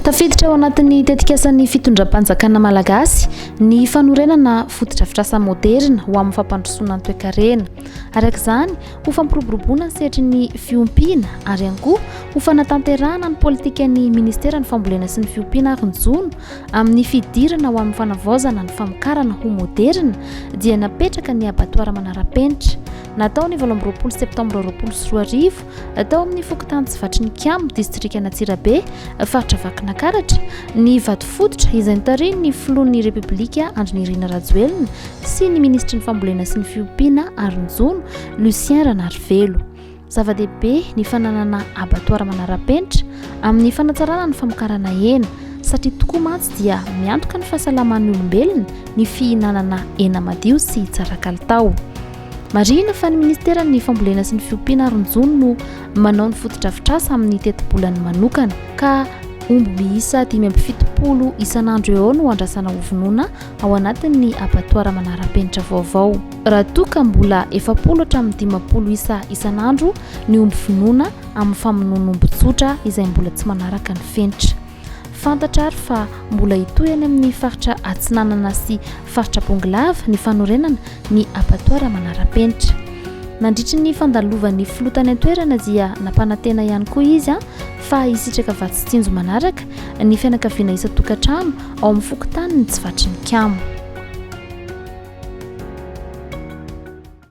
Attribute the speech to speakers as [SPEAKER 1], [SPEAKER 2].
[SPEAKER 1] Tafiditra ao anatin'ny tetikasan'ny fitondram-panjakana malagasy ny fanorenana fotodrafitrasa moderina ho amin'ny fampandrosoana ny toe-karena. Araka izany ho fampiroboroboana sehatry ny Fiompiana ary ihany koa ho fanatanterahana ny politikan'ny Minisitry ny Fambolena sy ny Fiompiana ary ny Jono amin'ny fidirana ho amin'ny fanavaozana ny famokarana ho moderina dia napetraka ny Abatoara Manarapenitra. Natao ny 20 septambra 2024 atao amin'ny Fokontanin'I Tsivatrinikamo, Distrikan'Antsirabe, Faritra Vakinankaratra, ny Vatofototra izay nitarihin'ny Filohan'ny Repoblikan'i Andry Rajoelina sy ny Minisitry ny Fambolena sy ny Fiompiana ary ny Jono, Lucien RANARIVELO. Zava-dehibe ny fananana Abatoara Manarapenitra amin'ny fanatsarana ny famokarana hena satria tokoa mantsy dia miantoka ny fahasalaman'ny olombelona ny fihinanana hena madio sy tsara kalitao. Marina fa ny Minisitry ny Fambolena sy ny Fiompiana ary ny Jono no manao ny fotodrafitrasa amin'ny Teti-bolan'ny manokana ka omby miisa 570 isan'andro eo no andrasana hovonoana ao anatin'ny Abatoara Manarapenitra vaovao. Raha toa ka mbola 70 hatramin'ny 50 isa isan'andro ny omby vonoana amin'ny famonoana omby tsotra izay mbola tsy manaraka ny fenitra. Fantatra ary fa mbola hitohany amin'ny faritra Atsinanana sy Faritra Bongolava ny fanorenana ny Abatoara Manarapenitra. Nandritry ny fandalovan'ny filotany an-toerana dia nampanantena ihany koa izy fa hisitraka vatsitsinjo manaraka ny fianakaviana isa-tokantrano ao amin'ny Fokontanin'I Tsivatrinikamo.